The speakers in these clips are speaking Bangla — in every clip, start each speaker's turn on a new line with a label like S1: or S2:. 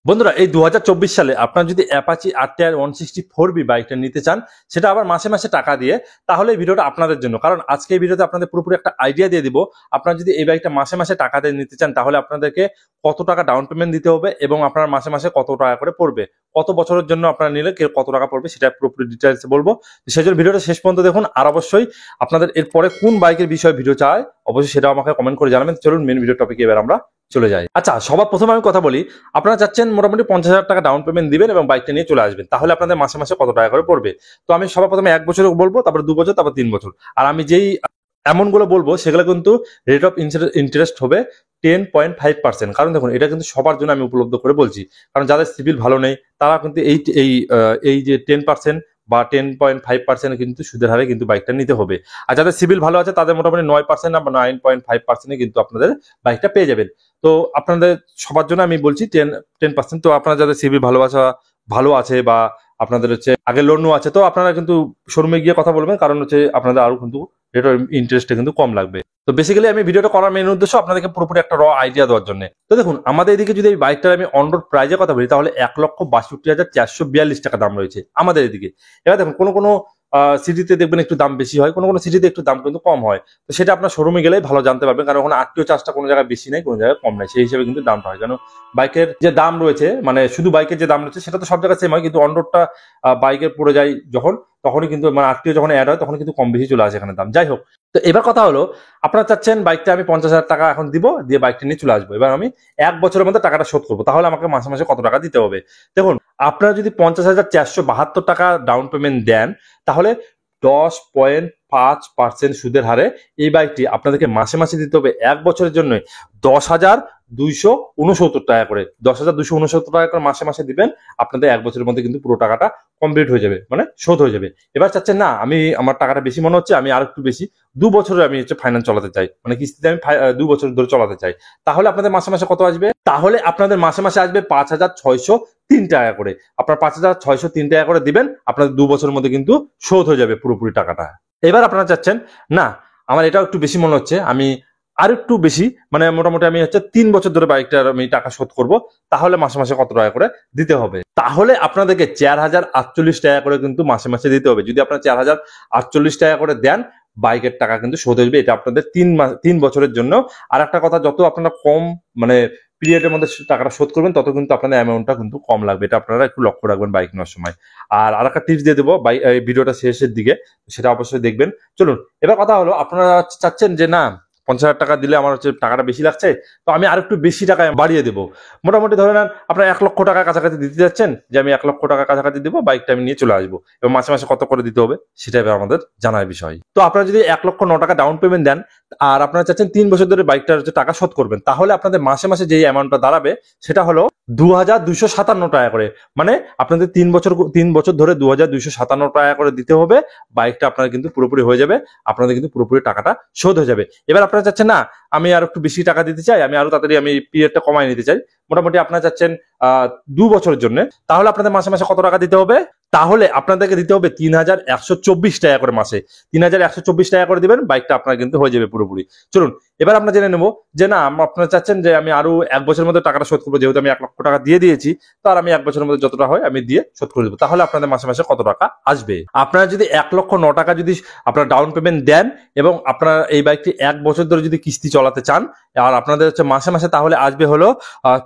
S1: বন্ধুরা এই 2024 সালে আপনারা যদি অ্যাপাচি আরটিআর 164বি বাইকটা নিতে চান, সেটা আবার মাসে মাসে টাকা দিয়ে, তাহলে এই ভিডিওটা আপনাদের জন্য। কারণ আজকে এই ভিডিওতে আপনাদের পুরোপুরি একটা আইডিয়া দিয়ে দিব। আপনারা যদি এই বাইকটা মাসে মাসে টাকা দিয়ে নিতে চান, তাহলে আপনাদেরকে কত টাকা ডাউন পেমেন্ট দিতে হবে এবং আপনার মাসে মাসে কত টাকা করে পড়বে, কত বছরের জন্য আপনারা নিলে কত টাকা পড়বে, সেটা পুরোপুরি ডিটেইলসে বলবো। সেই জন্য ভিডিওটা শেষ পর্যন্ত দেখুন। আর অবশ্যই আপনাদের এরপরে কোন বাইকের বিষয়ে ভিডিও চাই, অবশ্যই সেটা আমাকে কমেন্ট করে জানাবেন। চলুন মেন ভিডিও টপিকে এবার আমরা চলে যাই। আচ্ছা, সবার প্রথমে আমি কথা বলি, আপনারা চাচ্ছেন মোটামুটি 50,000 টাকা ডাউন পেমেন্ট দিবেন এবং বাইকটা নিয়ে চলে আসবেন, তাহলে আপনাদের মাসে মাসে কত টাকা করে পড়বে। তো আমি সবার প্রথমে 1 বছর বলবো, তারপর 2 বছর, তারপর 3 বছর। আর আমি যেই অ্যামাউন্ট গুলো বলবো সেগুলো কিন্তু রেট অফ ইন্টারেস্ট হবে 10.5%। কারণ দেখুন, এটা কিন্তু সবার জন্য আমি উপলব্ধ করে বলছি, কারণ যাদের সিভিল ভালো নেই তারা কিন্তু এই যে 10% বা 10.5% কিন্তু সুদের হারে কিন্তু বাইকটা নিতে হবে। আর যাদের সিভিল ভালো আছে তাদের মোটামুটি 9% বা 9.5% কিন্তু আপনাদের বাইকটা পেয়ে যাবেন। তো আপনাদের সবার জন্য আমি বলছি 10%। তো আপনারা যাদের সিভিল ভালো আছে বা আপনাদের হচ্ছে আগে লোনও আছে, তো আপনারা কিন্তু শোরুমে গিয়ে কথা বলবেন, কারণ হচ্ছে আপনাদের আরো কিন্তু রেট অফ ইন্টারেস্টটা কিন্তু কম লাগবে। তো বেসিক্যালি আমি ভিডিওটা করার মেন উদ্দেশ্য আপনাদেরকে পুরোপুরি একটা আইডিয়া দেওয়ার জন্য। তো দেখুন, আমাদের এদিকে যদি এই বাইকটার আমি অন রোড প্রাইজের কথা বলি, তাহলে 1,62,442 টাকা দাম রয়েছে আমাদের এদিকে। এবার দেখুন, কোনো সিটিতে দেখবেন একটু দাম বেশি হয়, কোনো সিটিতে একটু দাম কিন্তু কম হয়। তো সেটা আপনার শোরুমে গেলেই ভালো জানতে পারবেন, কারণ ওখানে আরটিও চার্জটা কোনো জায়গায় বেশি নাই, কোনো জায়গায় কম নাই, সেই হিসেবে কিন্তু দামটা হয়। কারণ বাইকের যে দাম রয়েছে, মানে শুধু বাইকের যে দাম রয়েছে সেটা তো সব জায়গায় সেম হয়, কিন্তু অন রোডটা বাইকের পড়ে যায় যখন, তখনই কিন্তু মানে আরটিও যখন অ্যাড হয় তখন কিন্তু কম বেশি চলে আসে এখানে দাম। যাই হোক, তো এবার কথা হলো, আপনারা চাচ্ছেন বাইকটা আমি 50,000 টাকা এখন দিব, দিয়ে বাইকটা নিয়ে চলে আসবো। এবার আমি 1 বছরের মধ্যে টাকাটা শোধ করবো, তাহলে আমাকে মাসে মাসে কত টাকা দিতে হবে। দেখুন, আপনারা যদি 50,472 টাকা ডাউন পেমেন্ট দেন, তাহলে 10.5% সুদের হারে এই বাইকটি আপনাদেরকে মাসে মাসে দিতে হবে 1 বছরের জন্য 10,269 টাকা করে। 10,269 টাকা করে মাসে মাসে দিবেন, আপনাদের 1 বছরের মধ্যে কিন্তু পুরো টাকাটা কমপ্লিট হয়ে যাবে, মানে শোধ হয়ে যাবে। এবার চাচ্ছেন না আমার টাকাটা বেশি মনে হচ্ছে, আমি আর একটু বেশি 2 বছরে আমি হচ্ছে ফাইন্যান্স চালাতে চাই, মানে কিস্তিতে আমি 2 বছর ধরে চালাতে চাই, তাহলে আপনাদের মাসে মাসে কত আসবে? তাহলে আপনাদের মাসে মাসে আসবে 5,603 টাকা করে। আপনার 5,603 টাকা করে দিবেন, আপনাদের 2 বছরের মধ্যে কিন্তু শোধ হয়ে যাবে পুরোপুরি টাকাটা। এবার আপনারা চাচ্ছেন না, আমার এটাও একটু বেশি মনে হচ্ছে, আমি আর একটু বেশি, মানে মোটামুটি আমি হচ্ছে 3 বছর ধরে বাইকটার আমি টাকা শোধ করব, তাহলে মাসে মাসে কত টাকা করে দিতে হবে? তাহলে আপনাদেরকে 4,048 টাকা করে কিন্তু মাসে মাসে দিতে হবে। যদি আপনারা 4,048 টাকা করে দেন, বাইকের টাকা কিন্তু শোধ হয়ে যাবে। এটা আপনাদের 3 বছরের জন্য। আর একটা কথা, যত আপনারা কম মানে পিরিয়ডের মধ্যে টাকাটা শোধ করবেন, তত কিন্তু আপনাদের অ্যামাউন্টটা কিন্তু কম লাগবে। এটা আপনারা একটু লক্ষ্য রাখবেন বাইক নেওয়ার সময়। আর আরেকটা টিপস দিয়ে দেবো এই ভিডিওটা শেষের দিকে, সেটা অবশ্যই দেখবেন। চলুন, এবার কথা হলো, আপনারা চাচ্ছেন যে না 50,000 টাকা দিলে আমার হচ্ছে টাকাটা বেশি লাগছে, তো আমি আর একটু বেশি টাকা বাড়িয়ে দেবো। মোটামুটি ধরে নেন আপনার 1 লক্ষ টাকা কাছাকাছি দিতে যাচ্ছেন, যে আমি 1 লক্ষ টাকা কাছাকাছি দিব, বাইকটা আমি নিয়ে চলে আসবো, এবং মাসে মাসে কত করে দিতে হবে সেটা এবার আমাদের জানার বিষয়। তো আপনারা যদি 1,09,000 টাকা ডাউন পেমেন্ট দেন, আর আপনারা চাচ্ছেন 3 বছর ধরে বাইকটার হচ্ছে টাকা শোধ করবেন, তাহলে আপনাদের মাসে মাসে যে অ্যামাউন্টটা দাঁড়াবে সেটা হলো 2,257 টাকা করে। মানে আপনাদের 3 বছর ধরে 2,257 টাকা করে দিতে হবে, বাইকটা আপনার কিন্তু পুরোপুরি হয়ে যাবে, আপনাদের কিন্তু পুরোপুরি টাকাটা শোধ হয়ে যাবে। এবার আপনারা চাচ্ছেন না আমি আর একটু বেশি টাকা দিতে চাই, আমি আরো তাড়াতাড়ি আমি পিরিয়ডটা কমাই নিতে চাই, মোটামুটি আপনারা চাচ্ছেন 2 বছরের জন্য, তাহলে আপনাদের মাসে মাসে কত টাকা দিতে হবে? তাহলে আপনাদেরকে দিতে হবে 3,124 টাকা করে মাসে। 3,124 টাকা করে দিবেন, বাইকটা আপনার কিন্তু হয়ে যাবে পুরোপুরি। চলুন, এবার আমরা জেনে নেবো যে না আপনারা চাচ্ছেন যে আমি আরো 1 বছরের মধ্যে টাকাটা শোধ করবো, যেহেতু আমি 1 লক্ষ টাকা দিয়ে দিয়েছি, তো আর আমি 1 বছরের মধ্যে যতটা হয় আমি দিয়ে শোধ করে দেবো, তাহলে আপনাদের মাসে মাসে কত টাকা আসবে? আপনারা যদি 1,09,000 টাকা যদি আপনারা ডাউন পেমেন্ট দেন এবং আপনারা এই বাইকটি 1 বছর ধরে যদি কিস্তি চালাতে চান, আর আপনাদের হচ্ছে মাসে মাসে, তাহলে আসবে হলো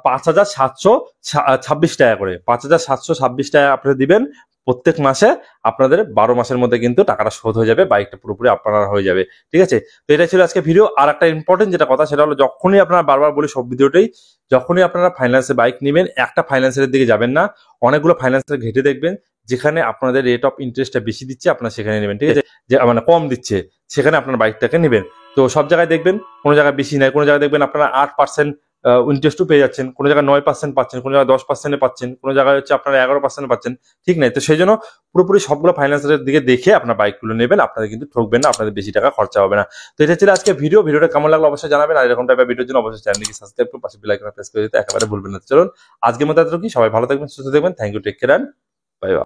S1: 5,726 টাকা করে। 5,726 টাকা আপনারা দিবেন প্রত্যেক মাসে, আপনাদের 12 মাসের মধ্যে কিন্তু টাকাটা শোধ হয়ে যাবে, বাইকটা পুরোপুরি আপনার হয়ে যাবে। ঠিক আছে, তো এটা ছিল আজকে ভিডিও। আর একটা ইম্পর্টেন্ট যেটা কথা, সেটা হলো যখনই আপনারা, বারবার বলি সব ভিডিওটাই, যখনই আপনারা ফাইন্যান্সে বাইক নেবেন, একটা ফাইন্যান্সের দিকে যাবেন না, অনেকগুলো ফাইন্যান্সের ঘেটে দেখবেন, যেখানে আপনাদের রেট অফ ইন্টারেস্টটা বেশি দিচ্ছে আপনারা সেখানে নেবেন। ঠিক আছে, যে মানে কম দিচ্ছে সেখানে আপনার বাইকটাকে নেবেন। তো সব জায়গায় দেখবেন কোনো জায়গায় বেশি নাই, কোনো জায়গায় দেখবেন আপনারা 8% ইন্টারেস্টও পেয়ে যাচ্ছেন, কোনো জায়গায় 9% পাচ্ছেন, কোনো জায়গায় 10% পাচ্ছেন, কোনো জায়গায় হচ্ছে আপনারা 11% পাচ্ছেন। ঠিক নাই, তো সেই জন্য পুরোপুরি সবগুলো ফাইন্যান্সের দিকে দেখে আপনার বাইকগুলো নেবেন, আপনাদের কিন্তু ঠকবেন না, আপনাদের বেশি টাকা খরচা হবে না। তো এটা ছিল আজকে ভিডিওটা কেমন লাগলো অবশ্যই জানাবেন, আর এরকম টাইপের ভিডিওর জন্য অবশ্যই চ্যানেলটিকে সাবস্ক্রাইব করে পাশে বেল আইকনটা প্রেস করে দিতে একেবারে ভুলবেন না। চলুন, আজকের মতো এতটুকুই। সবাই ভালো থাকবেন, সুস্থ থাকবেন। Thank you, take care, bye by.